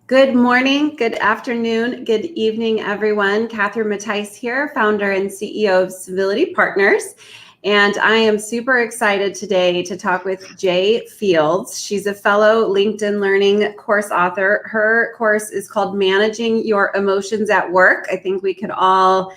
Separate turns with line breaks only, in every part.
Good morning, good afternoon, good evening, everyone. Catherine Mattice here, founder and CEO of Civility Partners. And I am super excited today to talk with Jay Fields. She's a fellow LinkedIn Learning course author. Her course is called Managing Your Emotions at Work. I think we could all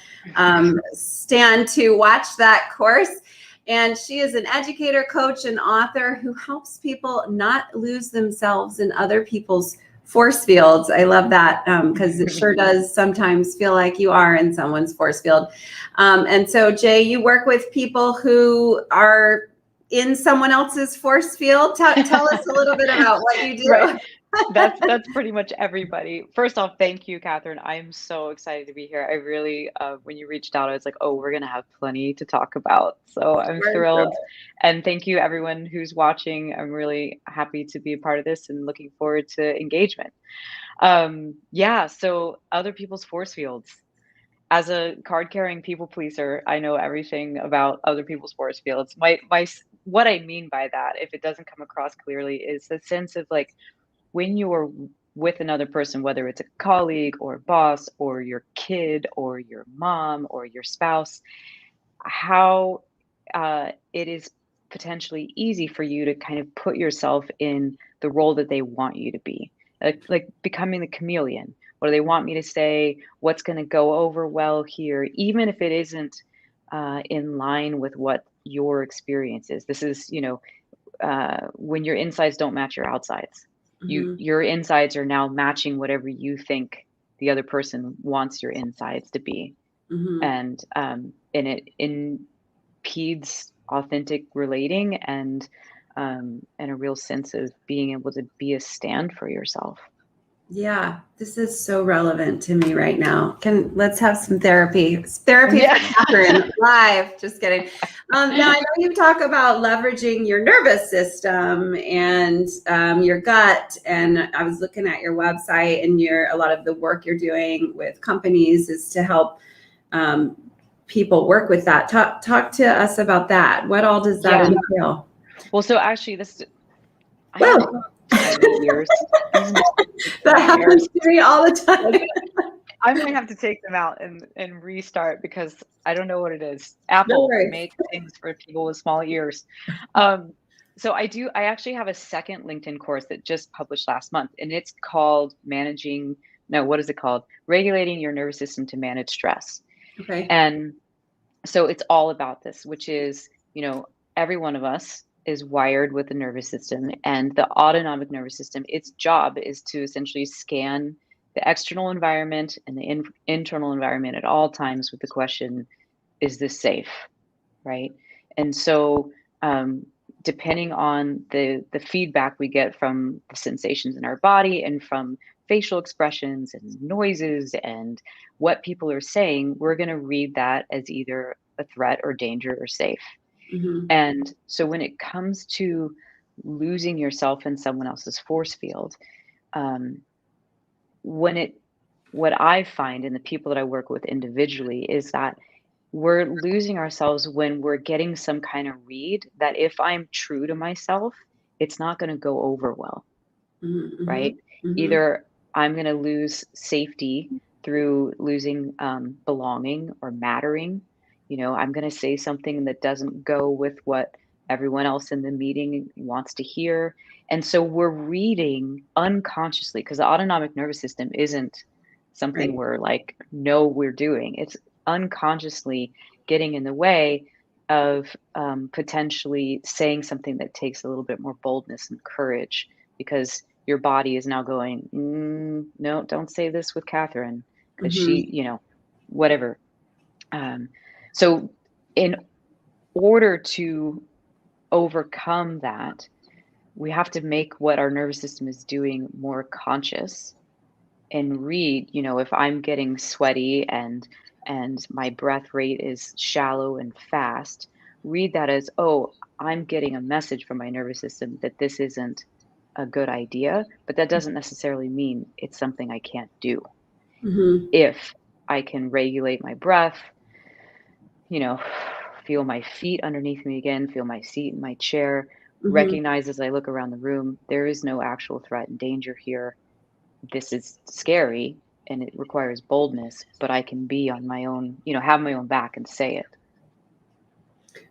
stand to watch that course. And she is an educator, coach, and author who helps people not lose themselves in other people's force fields. I love that because it sure does sometimes feel like you are in someone's force field. And so, Jay, you work with people who are in someone else's force field. Tell us a little bit about what you do.
Right. That's pretty much everybody. First off, thank you, Catherine. I'm so excited to be here. I really, when you reached out, I was like, oh, we're gonna have plenty to talk about. So I'm thrilled. And thank you, everyone who's watching. I'm really happy to be a part of this and looking forward to engagement. Yeah, so other people's force fields. As a card-carrying people pleaser, I know everything about other people's force fields. What I mean by that, if it doesn't come across clearly, is the sense of like when you're with another person, whether it's a colleague or boss or your kid or your mom or your spouse, how it is potentially easy for you to kind of put yourself in the role that they want you to be, like becoming the chameleon. What do they want me to say? What's going to go over well here, even if it isn't in line with what your experience is. This is, when your insides don't match your outsides. Your insides are now matching whatever you think the other person wants your insides to be. And it impedes authentic relating and a real sense of being able to be a stand for yourself.
Yeah, this is so relevant to me right now. Let's have some therapy. Therapy
Yeah.
for Catherine live. Just kidding. Now I know you talk about leveraging your nervous system and your gut. And I was looking at your website, and a lot of the work you're doing with companies is to help people work with that. Talk to us about that. What all does that entail?
Well, so actually, I
Well,
have tiny ears.
that happens to me all the time.
I might have to take them out and restart because I don't know what it is.
No
Apple
worries.
make things for people with small ears. So I actually have a second LinkedIn course that just published last month, and it's called what is it called? Regulating Your Nervous System to Manage Stress.
Okay.
And so it's all about this, which is, every one of us is wired with the nervous system, and the autonomic nervous system, its job is to essentially scan the external environment and the internal environment at all times with the question, is this safe? Right. And so, depending on the feedback we get from the sensations in our body and from facial expressions and noises and what people are saying, we're going to read that as either a threat or danger or safe. And so when it comes to losing yourself in someone else's force field, um, what I find in the people that I work with individually is that we're losing ourselves when we're getting some kind of read that if I'm true to myself, it's not going to go over well, right? Either I'm going to lose safety through losing belonging or mattering. I'm going to say something that doesn't go with what everyone else in the meeting wants to hear. And so we're reading unconsciously because the autonomic nervous system isn't something we're like, no, we're doing. It's unconsciously getting in the way of potentially saying something that takes a little bit more boldness and courage because your body is now going, no, don't say this with Catherine because she, whatever. So in order to overcome that, we have to make what our nervous system is doing more conscious and read, if I'm getting sweaty and my breath rate is shallow and fast, read that as, oh, I'm getting a message from my nervous system that this isn't a good idea, but that doesn't necessarily mean it's something I can't do. If I can regulate my breath, feel my feet underneath me again, feel my seat in my chair, recognize as I look around the room, there is no actual threat and danger here. this is scary and it requires boldness, but I can be on my own, have my own back and say it.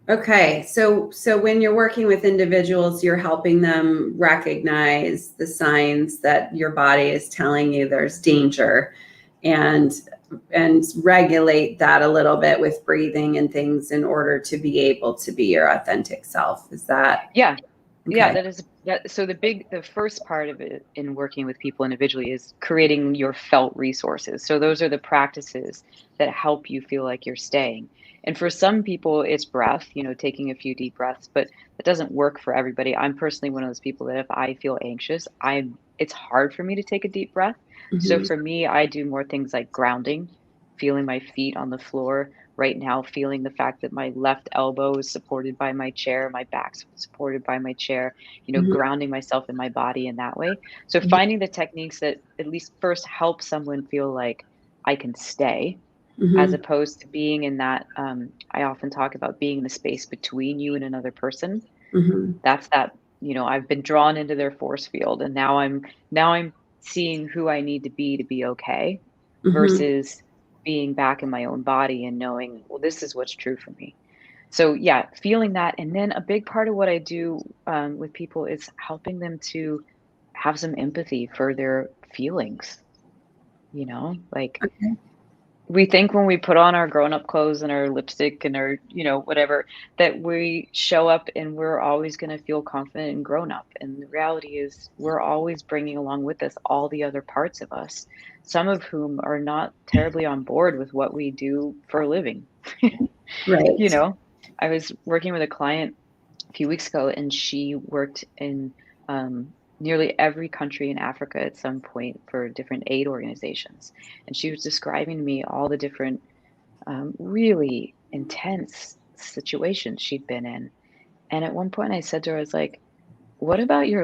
Okay, so when you're working with individuals, you're helping them recognize the signs that your body is telling you there's danger, and regulate that a little bit with breathing and things in order to be able to be your authentic self. Is that
Yeah. Yeah,
okay?
so the first part of it in working with people individually is creating your felt resources. So those are the practices that help you feel like you're staying. And for some people, it's breath, taking a few deep breaths, but that doesn't work for everybody. I'm personally one of those people that if I feel anxious, it's hard for me to take a deep breath. So
Mhm.
for me, I do more things like grounding, feeling my feet on the floor, right now feeling the fact that my left elbow is supported by my chair, my back's supported by my chair,
Mhm.
grounding myself in my body in that way. So
Mhm.
finding the techniques that at least first help someone feel like I can stay, as
Mhm.
opposed to being in that. I often talk about being in the space between you and another person.
Mhm.
That's that, I've been drawn into their force field and now I'm seeing who I need to be okay,
Mhm.
versus being back in my own body and knowing, well, this is what's true for me. So yeah, feeling that. And then a big part of what I do with people is helping them to have some empathy for their feelings, like
Okay.
we think when we put on our grown-up clothes and our lipstick and our, whatever, that we show up and we're always going to feel confident and grown up. And the reality is we're always bringing along with us all the other parts of us, some of whom are not terribly on board with what we do for a living. you
Right.
know, I was working with a client a few weeks ago, and she worked in nearly every country in Africa at some point for different aid organizations. And she was describing to me all the different really intense situations she'd been in. And at one point, I said to her, I was like, what about your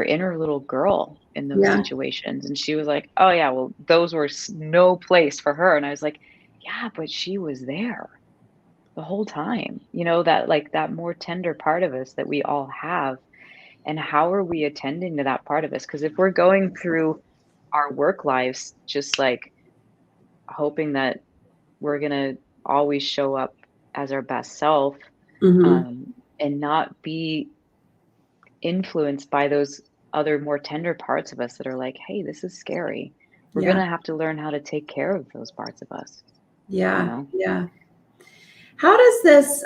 inner little girl in those
Yeah.
situations? And she was like, oh, yeah, well, those were no place for her. And I was like, yeah, but she was there the whole time, that like that more tender part of us that we all have. And how are we attending to that part of us? Because if we're going through our work lives just like hoping that we're going to always show up as our best self,
Mhm.
um, and not be influenced by those other more tender parts of us that are like, hey, this is scary. We're going
Yeah.
to have to learn how to take care of those parts of us, you
Yeah.
know?
Yeah. How does this,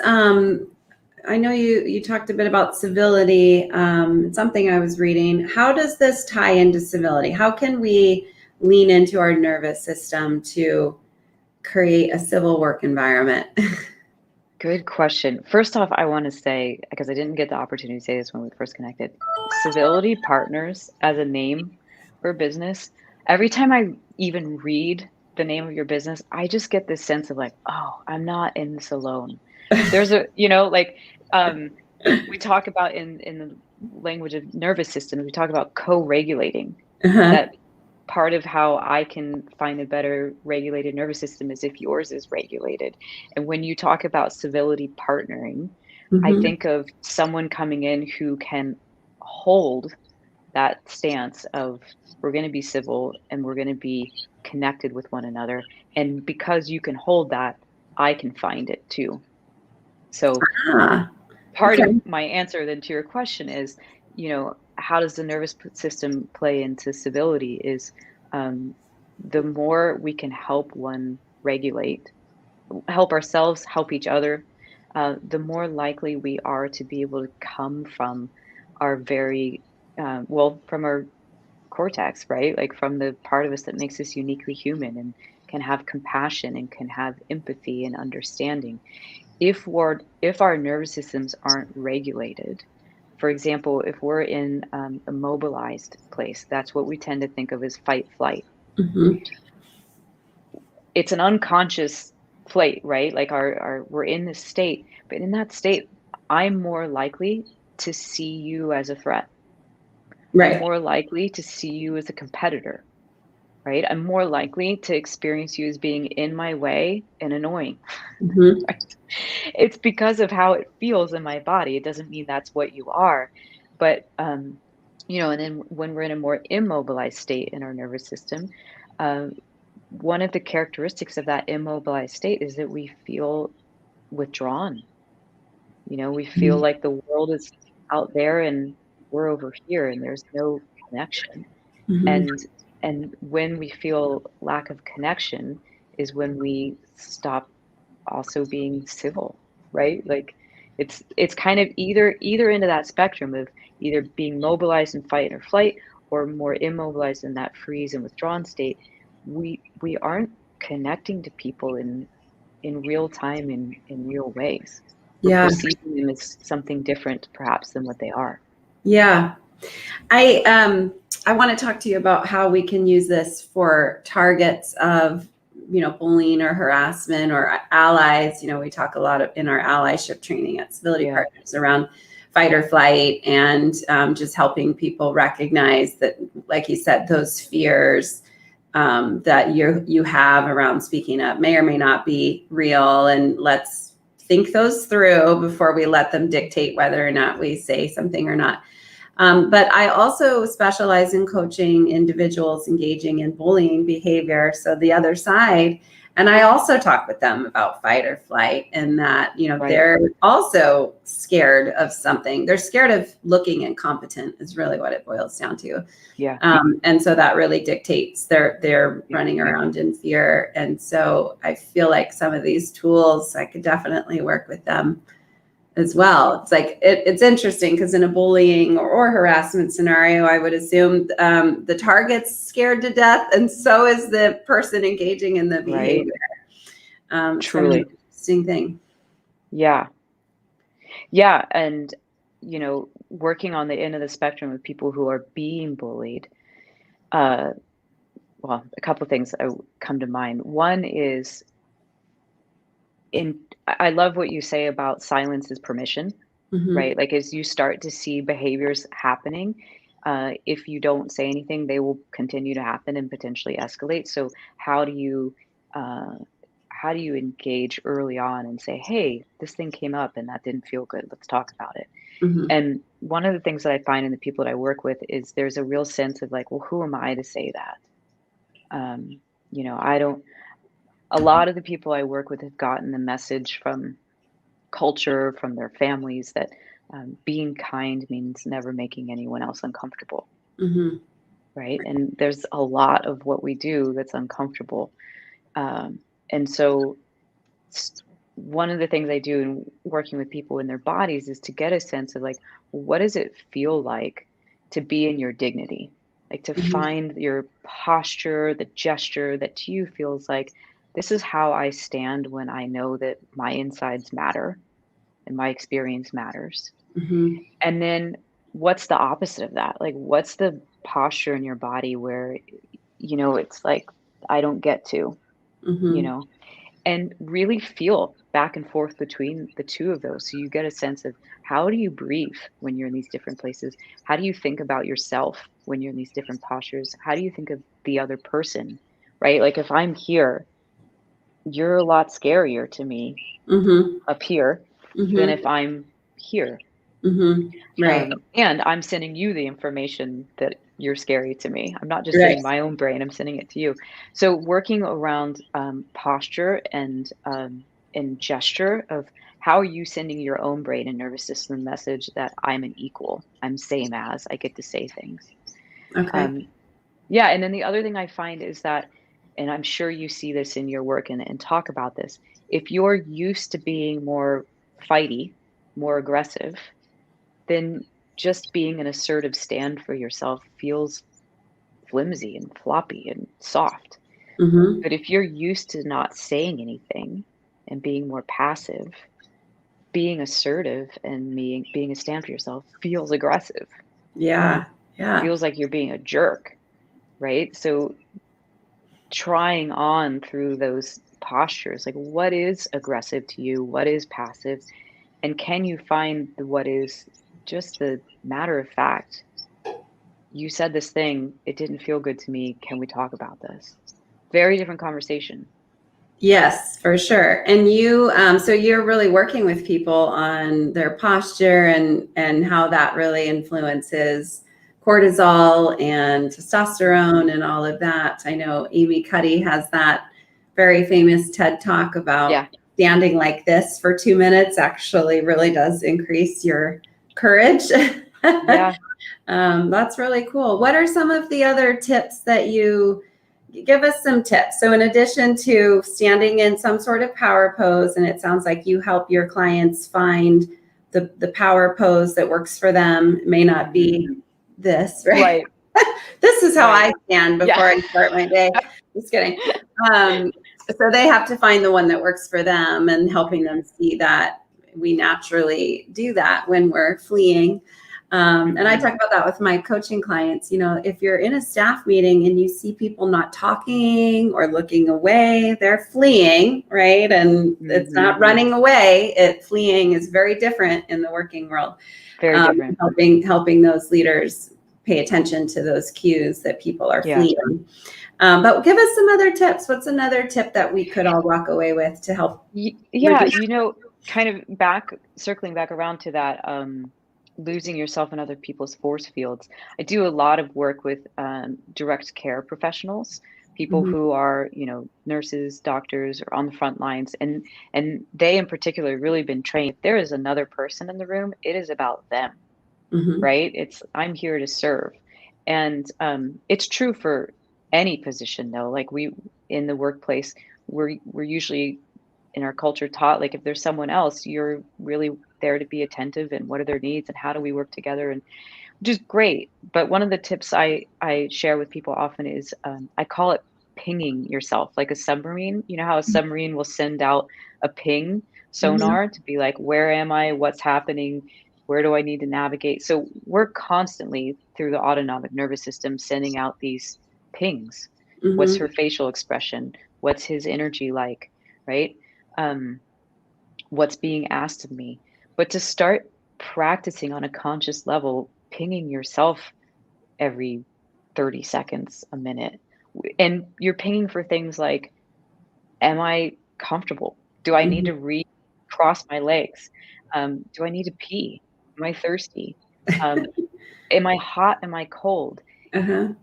I know you talked a bit about civility, something I was reading. How does this tie into civility? How can we lean into our nervous system to create a civil work environment?
Good question. First off, I want to say, because I didn't get the opportunity to say this when we first connected, Civility Partners as a name for business, every time I even read the name of your business, I just get this sense of like, oh, I'm not in this alone. There's um, we talk about in the language of nervous systems, we talk about co-regulating.
Uh-huh.
That part of how I can find a better regulated nervous system is if yours is regulated. And when you talk about civility partnering, I
Mhm.
think of someone coming in who can hold that stance of we're going to be civil and we're going to be connected with one another. And because you can hold that, I can find it too. So
Ah,
part of
okay.
my answer then to your question is, how does the system play into civility is um, the more we can help one regulate, help ourselves, help each other, the more likely we are to be able to come from our very, from our cortex, right? Like from the part of us that makes us uniquely human and can have compassion and can have empathy and understanding. If our nervous systems aren't regulated, for example, if we're in a mobilized place, that's what we tend to think of as fight flight.
Mhm.
It's an unconscious plate, right? Like our we're in this state, but in that state, I'm more likely to see you as a threat. I'm
Right.
more likely to see you as a competitor, right? I'm more likely to experience you as being in my way and annoying.
Mhm.
Right? It's because of how it feels in my body. It doesn't mean that's what you are, but And then when we're in a more immobilized state in our nervous system, uh, one of the characteristics of that immobilized state is that we feel withdrawn. We feel like the world is out there and we're over here and there's no connection.
Mm-hmm.
And when we feel lack of connection is when we stop also being civil, right? Like it's kind of either into that spectrum of either being mobilized in fight or flight or more immobilized in that freeze and withdrawn state. We aren't connecting to people in real time in real ways. We're
Yeah.
perceiving them as something different perhaps than what they are.
Yeah. I want to talk to you about how we can use this for targets of, bullying or harassment or allies. We talk a lot in our allyship training at Civility
Yeah.
Partners around fight or flight, and just helping people recognize that, like you said, those fears that you have around speaking up may or may not be real, and let's think those through before we let them dictate whether or not we say something or not. But I also specialize in coaching individuals engaging in bullying behavior. So the other side, and I also talk with them about fight or flight, and that,
Right.
they're also scared of something. They're scared of looking incompetent is really what it boils down to.
Yeah.
And so that really dictates they're
Yeah.
running around in fear. And so I feel like some of these tools, I could definitely work with them as well. It's like it's interesting because in a bullying or harassment scenario, I would assume the target's scared to death, and so is the person engaging in the behavior.
Right.
It's kind of an
Truly.
interesting thing.
Yeah. Yeah. And, working on the end of the spectrum with people who are being bullied, uh, well, a couple of things come to mind. One is I love what you say about silence is permission,
Mm-hmm.
right? Like as you start to see behaviors happening, if you don't say anything, they will continue to happen and potentially escalate. So uh, how do you engage early on and say, hey, this thing came up and that didn't feel good. Let's talk about it.
Mm-hmm.
And one of the things that I find in the people that I work with is there's a real sense of like, well, who am I to say that? I don't, a lot of the people I work with have gotten the message from culture, from their families, that being kind means never making anyone else uncomfortable,
Mm-hmm.
right? And there's a lot of what we do that's uncomfortable. Um, and so, one of the things I do in working with people in their bodies is to get a sense of like, what does it feel like to be in your dignity? Like to
Mm-hmm.
find your posture, the gesture that to you feels like this is how I stand when I know that my insides matter and my experience matters.
Mm-hmm.
And then what's the opposite of that? Like, what's the posture in your body where, it's like, I don't get to, you
Mm-hmm.
know, and really feel back and forth between the two of those. So you get a sense of how do you breathe when you're in these different places? How do you think about yourself when you're in these different postures? How do you think of the other person, right? Like, if I'm here, you're a lot scarier to me
Mm-hmm.
up here than
Mm-hmm.
if I'm here.
Mm-hmm. Right.
And I'm sending you the information that you're scary to me. I'm not just
Right.
sending my own brain, I'm sending it to you. So working around posture and gesture of how are you sending your own brain and nervous system message that I'm an equal, I'm same as, I get to say things.
Okay.
Um, yeah, and then the other thing I find is that, and I'm sure you see this in your work and talk about this, if you're used to being more fighty, more aggressive, then just being an assertive stand for yourself feels flimsy and floppy and soft.
Mm-hmm.
But if you're used to not saying anything and being more passive, being assertive and being a stand for yourself feels aggressive,
Yeah. Yeah.
feels like you're being a jerk, right? So trying on through those postures, like what is aggressive to you? What is passive? And can you find what is just the matter of fact? You said this thing, it didn't feel good to me. Can we talk about this? Very different conversation.
Yes, for sure. And so you're really working with people on their posture and how that really influences cortisol and testosterone and all of that. I know Amy Cuddy has that very famous TED talk about standing like this for 2 minutes actually really does increase your courage.
Yeah.
That's really cool. What are some of the other tips that you give us? Some tips. So in addition to standing in some sort of power pose, and it sounds like you help your clients find the power pose that works for them. It may not be this, right? This is how I stand before I start my day. Just kidding. So they have to find the one that works for them, and helping them see that we naturally do that when we're fleeing. And I talk about that with my coaching clients. You know, if you're in a staff meeting and you see people not talking or looking away, they're fleeing, right? And it's not running away. Fleeing is very different in the working world.
Very different.
Helping those leaders pay attention to those cues that people are fleeing. But give us some other tips. What's another tip that we could all walk away with to help?
Yeah, you know, kind of circling back around to that, losing yourself in other people's force fields. I do a lot of work with direct care professionals, people who are, you know, nurses, doctors, or on the front lines, and they in particular really been trained. If there is another person in the room, it is about them, right? I'm here to serve, and it's true for any position though. Like in the workplace, we're usually in our culture taught, like, if there's someone else, you're really there to be attentive and what are their needs and how do we work together, and which is great. But one of the tips I share with people often is I call it pinging yourself, like a submarine. You know how a submarine will send out a ping sonar to be like, where am I? What's happening? Where do I need to navigate? So we're constantly through the autonomic nervous system sending out these pings. What's her facial expression? What's his energy like? Right? What's being asked of me. But to start practicing on a conscious level, pinging yourself every 30 seconds, a minute. And you're pinging for things like, am I comfortable? Do I need to recross my legs? Do I need to pee? Am I thirsty? Am I hot? Am I cold? Am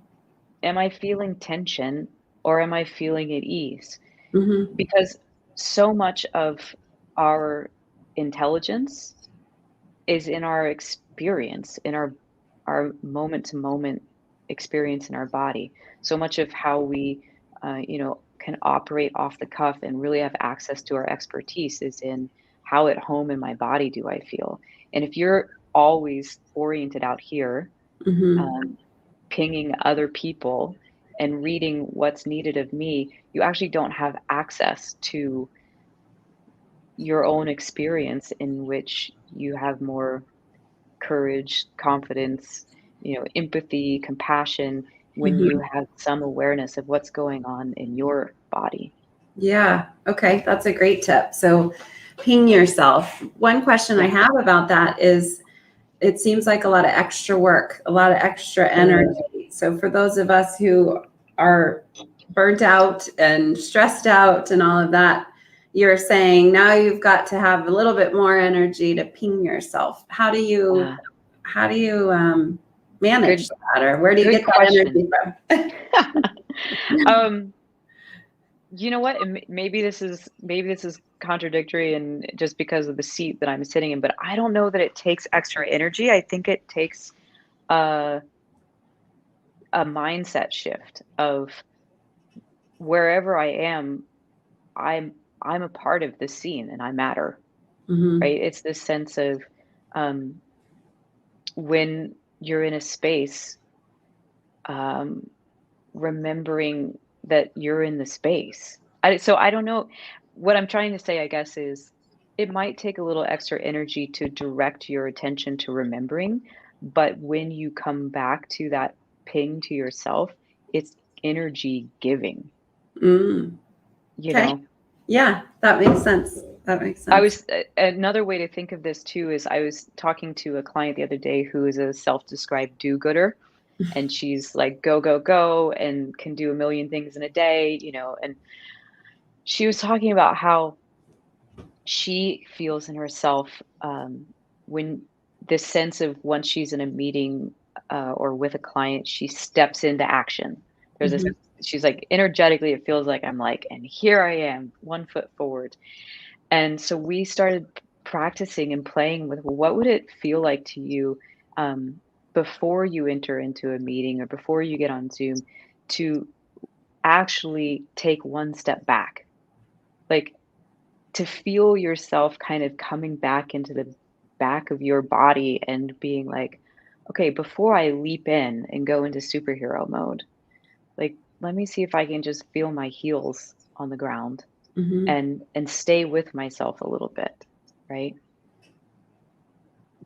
I feeling tension or am I feeling at ease? Because so much of our intelligence is in our experience, in our moment to moment experience in our body. So much of how we, you know, can operate off the cuff and really have access to our expertise is in how at home in my body do I feel. And if you're always oriented out here, pinging other people and reading what's needed of me, you actually don't have access to your own experience in which you have more courage, confidence, you know, empathy, compassion when you have some awareness of what's going on in your body.
Yeah. Okay. That's a great tip. So ping yourself. One question I have about that is, it seems like a lot of extra work, a lot of extra energy. So for those of us who are burnt out and stressed out and all of that, you're saying now you've got to have a little bit more energy to ping yourself. How do you manage that, or where do you get that energy from?
You know what? Maybe this is contradictory, and just because of the seat that I'm sitting in, but I don't know that it takes extra energy. I think it takes a mindset shift of wherever I am, I'm a part of the scene and I matter. Right? It's this sense of when you're in a space, remembering that you're in the space. So I don't know. What I'm trying to say, I guess, is it might take a little extra energy to direct your attention to remembering, but when you come back to that ping to yourself, it's energy giving. You know?
Yeah, that makes sense.
Another way to think of this too is I was talking to a client the other day who is a self-described do-gooder. And she's like, go, go, go, and can do a million things in a day, you know. And she was talking about how she feels in herself when this sense of once she's in a meeting, or with a client, she steps into action. There's this,
Mhm.
she's like energetically, it feels like I'm like, and here I am, 1 foot forward. And so we started practicing and playing with what would it feel like to you um, before you enter into a meeting or before you get on Zoom to actually take one step back, like to feel yourself kind of coming back into the back of your body and being like, okay, before I leap in and go into superhero mode, like let me see if I can just feel my heels on the ground
Mhm.
and stay with myself a little bit, right?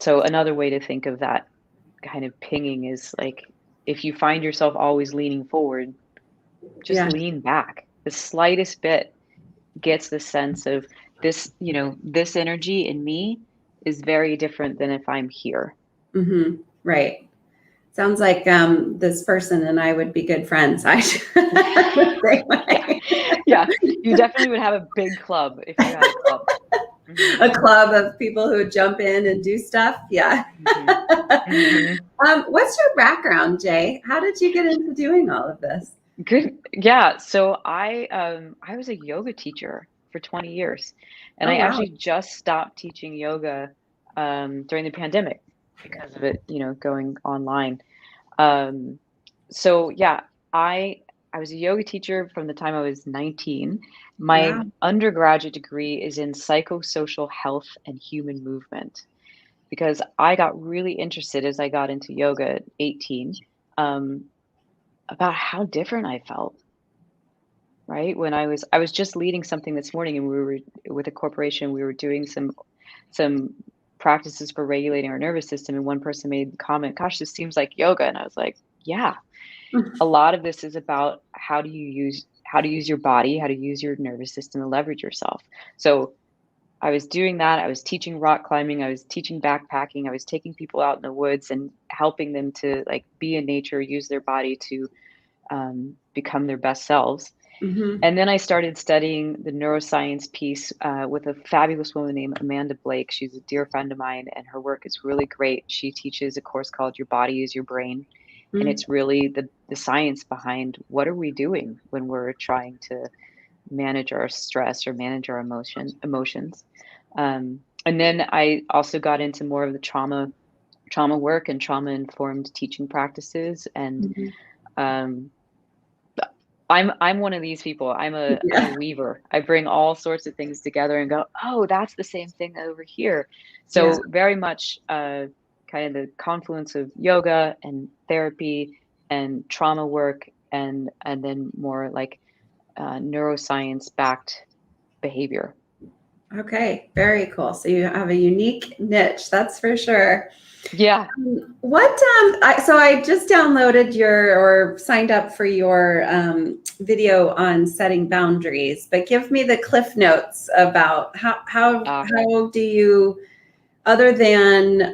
So another way to think of that kind of pinging is like if you find yourself always leaning forward, just
Yeah.
lean back. The slightest bit gets the sense of this, this energy in me is very different than if I'm here.
Mhm. Right. Sounds like this person and I would be good friends. I the same
Yeah.
way.
Yeah. You definitely would have a big club if you had a club.
A
Mhm.
club of people who jump in and do stuff. Yeah.
Mhm. Mhm.
What's your background, Jay? How did you get into doing all of this?
Good. Yeah. So I was a yoga teacher for 20 years, and
Oh,
I
wow.
actually just stopped teaching yoga during the pandemic because of it, going online. Um, so yeah, I I was a yoga teacher from the time I was 19. My
Wow.
undergraduate degree is in psychosocial health and human movement because I got really interested as I got into yoga at 18 um, about how different I felt. Right when I was just leading something this morning, and we were with a corporation. We were doing some practices for regulating our nervous system, and one person made the comment, "Gosh, this seems like yoga," and I was like, "Yeah." A lot of this is about how to use your body, how to use your nervous system to leverage yourself. So I was doing that. I was teaching rock climbing. I was teaching backpacking. I was taking people out in the woods and helping them to like be in nature, use their body to become their best selves.
Hmm.
And then I started studying the neuroscience piece with a fabulous woman named Amanda Blake. She's a dear friend of mine, and her work is really great. She teaches a course called Your Body is Your Brain. And
Hmm.
it's really the science behind what are we doing when we're trying to manage our stress or manage our emotions. And then I also got into more of the trauma work and trauma informed teaching practices. And
Hmm.
um, I'm one of these people. I'm a
Yeah.
weaver. I bring all sorts of things together and go, "Oh, that's the same thing over here."
Yeah.
So very much kind of the confluence of yoga and therapy and trauma work and then more like neuroscience backed behavior.
Okay. Very cool. So you have a unique niche, that's for sure.
Yeah.
What so I just downloaded your or signed up for your video on setting boundaries, but give me the cliff notes about
Uh,
how do you, other than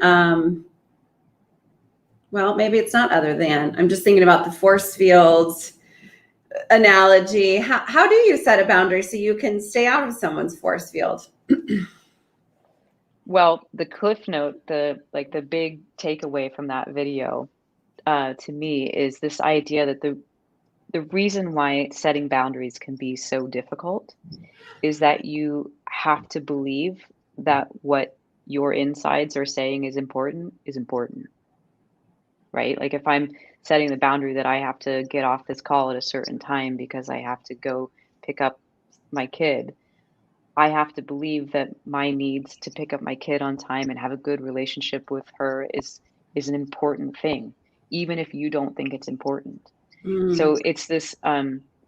well, maybe it's not other than, I'm just thinking about the force fields analogy. How do you set a boundary so you can stay out of someone's force field?
well, the cliff note, the big takeaway from that video to me is this idea that the reason why setting boundaries can be so difficult is that you have to believe that what your insides are saying is important, right? Like if I'm setting the boundary that I have to get off this call at a certain time because I have to go pick up my kid, I have to believe that my needs to pick up my kid on time and have a good relationship with her is an important thing, even if you don't think it's important.
Mm,
So it's this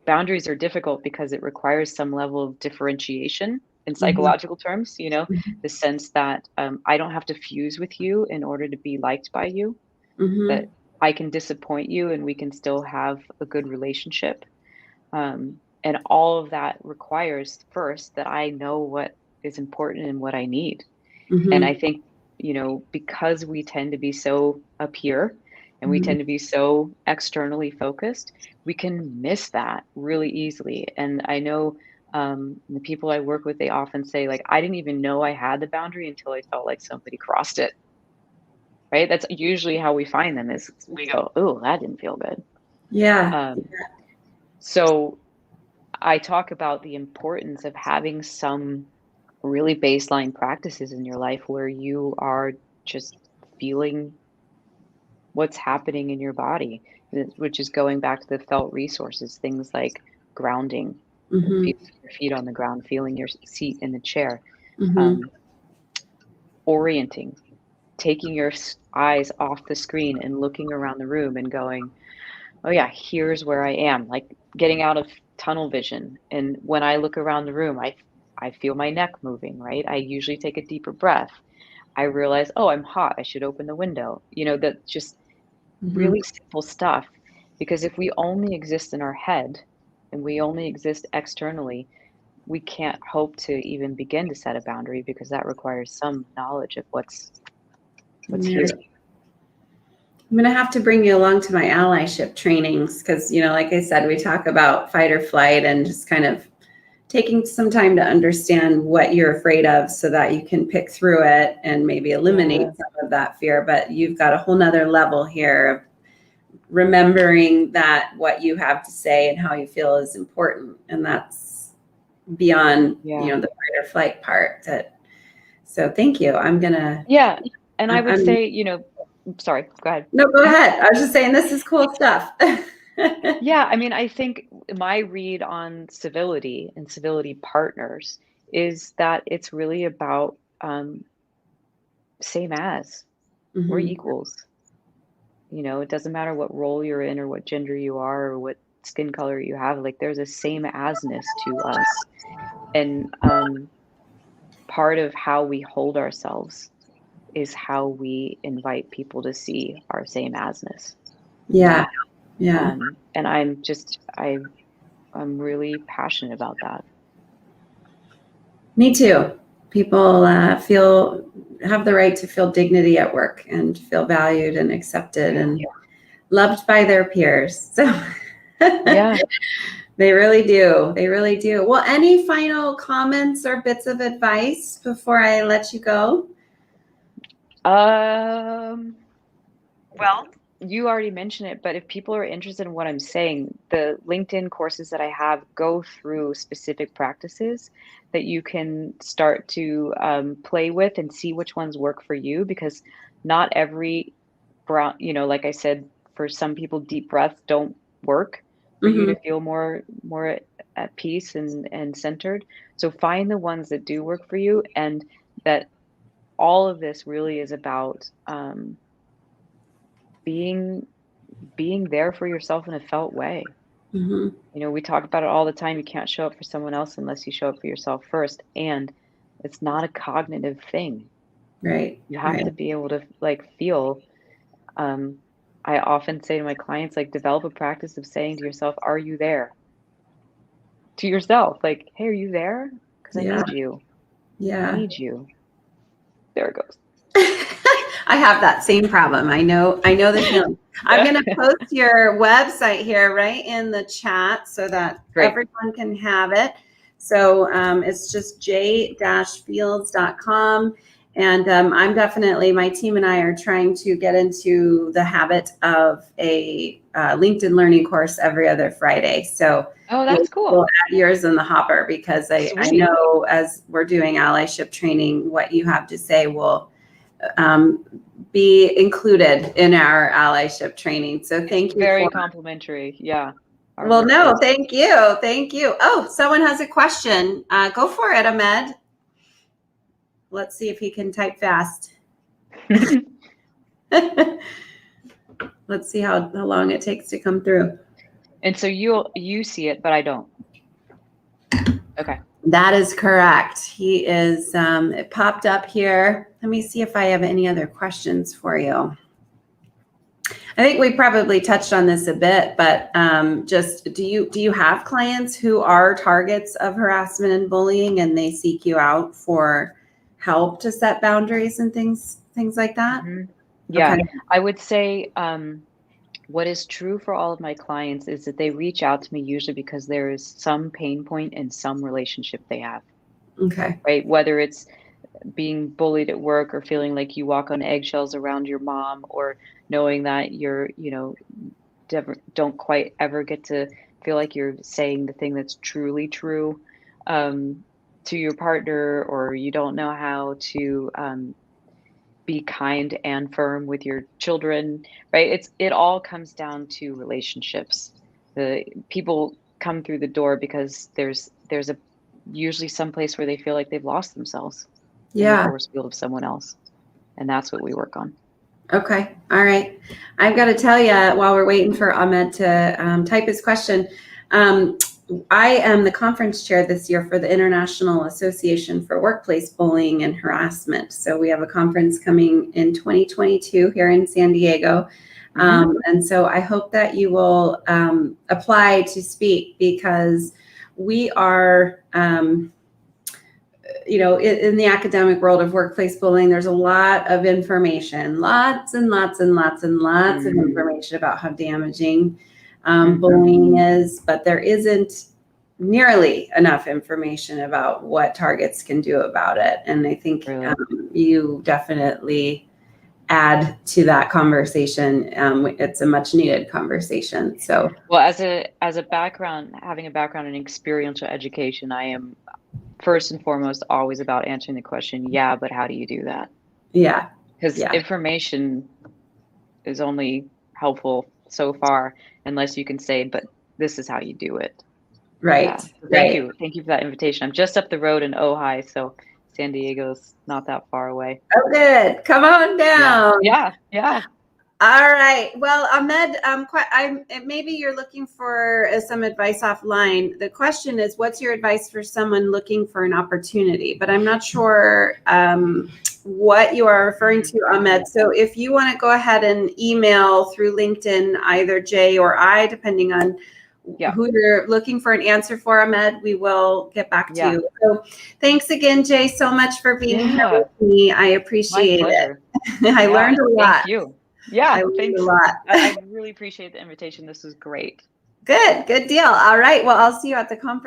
boundaries are difficult because it requires some level of differentiation in
mhm,
psychological terms,
mhm,
the sense that I don't have to fuse with you in order to be liked by you, that
mhm,
I can disappoint you and we can still have a good relationship. And all of that requires first that I know what is important and what I need. And I
mhm,
think, because we tend to be so up here and we
mhm.
tend to be so externally focused, we can miss that really easily. And I know the people I work with, they often say, like, I didn't even know I had the boundary until I felt like somebody crossed it. right? That's usually how we find them, is we go, oh, that didn't feel good.
Yeah.
So I talk about the importance of having some really baseline practices in your life where you are just feeling what's happening in your body, which is going back to the felt resources, things like grounding,
Mm-hmm.
feeling your feet on the ground, feeling your seat in the chair,
Mm-hmm.
um, orienting, taking your eyes off the screen and looking around the room and going, oh yeah, here's where I am, like getting out of tunnel vision. And when I look around the room, I feel my neck moving, right? I usually take a deeper breath. I realize, oh, I'm hot. I should open the window. That just
Mm-hmm.
really simple stuff. Because if we only exist in our head and we only exist externally, we can't hope to even begin to set a boundary, because that requires some knowledge of what's here.
I'm going to have to bring you along to my allyship trainings because, like I said, we talk about fight or flight and just kind of taking some time to understand what you're afraid of so that you can pick through it and maybe eliminate some of that fear. But you've got a whole nother level here of remembering that what you have to say and how you feel is important. And that's beyond, the fight or flight part. So thank you. I'm going to.
Yeah. And I would say, sorry, go ahead.
No, go ahead. I was just saying, this is cool stuff.
Yeah, I mean, I think my read on civility and civility partners is that it's really about same as. We're
Mm-hmm.
equals. It doesn't matter what role you're in or what gender you are or what skin color you have. Like, there's a same asness to us. And part of how we hold ourselves is how we invite people to see our same asness.
Yeah. Yeah.
And I'm really passionate about that.
Me too. People have the right to feel dignity at work and feel valued and accepted and loved by their peers. So
Yeah.
They really do. They really do. Well, any final comments or bits of advice before I let you go?
Well, you already mentioned it, but if people are interested in what I'm saying, the LinkedIn courses that I have go through specific practices that you can start to play with and see which ones work for you, because not every like I said, for some people, deep breaths don't work for you to feel more at peace and centered. So find the ones that do work for you, and that all of this really is about being there for yourself in a felt way. We talk about it all the time. You can't show up for someone else unless you show up for yourself first. And it's not a cognitive thing.
Right.
You have to be able to feel. I often say to my clients, develop a practice of saying to yourself, are you there? To yourself, like, hey, are you there? Because I need you.
Yeah.
I need you. There it goes.
I have that same problem. I know the feeling. I'm going to post your website here right in the chat so that everyone can have it. So it's just j-fields.com. And my team and I are trying to get into the habit of a LinkedIn learning course every other Friday. So
that's cool.
We'll add yours in the hopper, because I know as we're doing allyship training, what you have to say will be included in our allyship training. So thank you.
Very complimentary. Yeah.
Well, no, thank you. Thank you. Oh, someone has a question. Go for it, Ahmed. Let's see if he can type fast. Let's see how long it takes to come through.
And so you see it, but I don't. Okay.
That is correct. He is, it popped up here. Let me see if I have any other questions for you. I think we probably touched on this a bit, but just do you have clients who are targets of harassment and bullying, and they seek you out for help to set boundaries and things like that?
Yeah. Okay. I would say what is true for all of my clients is that they reach out to me usually because there is some pain point in some relationship they have.
Okay.
Right? Whether it's being bullied at work, or feeling like you walk on eggshells around your mom, or knowing that you're, don't quite ever get to feel like you're saying the thing that's truly true to your partner, or you don't know how to be kind and firm with your children, right? It all comes down to relationships. The people come through the door because there's a usually some place where they feel like they've lost themselves in the
Yeah.
force field of someone else, and that's what we work on.
Okay. All right. I've got to tell you, while we're waiting for Ahmed to type his question, I am the conference chair this year for the International Association for Workplace Bullying and Harassment. So we have a conference coming in 2022 here in San Diego. And so I hope that you will apply to speak, because we are, in the academic world of workplace bullying, there's a lot of information, lots and lots and lots and lots of information about how damaging bullying is, but there isn't nearly enough information about what targets can do about it. And I think you definitely add to that conversation. It's a much needed conversation. So,
well, as a background, having a background in experiential education, I am first and foremost always about answering the question, yeah, but how do you do that?
Yeah.
Because information is only helpful so far unless you can say, but this is how you do it.
Right.
Yeah. So thank you for that invitation. I'm just up the road in Ojai, so San Diego's not that far away.
Oh, good. Come on down.
Yeah.
All right. Well, Ahmed, maybe you're looking for some advice offline. The question is, what's your advice for someone looking for an opportunity? But I'm not sure what you are referring to, Ahmed. So if you want to go ahead and email through LinkedIn, either Jay or I, depending on who you're looking for an answer for, Ahmed, we will get back to you. So thanks again, Jay, so much for being here with me. I appreciate it. I learned a lot.
Thank you. Yeah,
thanks a lot.
I really appreciate the invitation. This was great.
Good deal. All right. Well, I'll see you at the conference.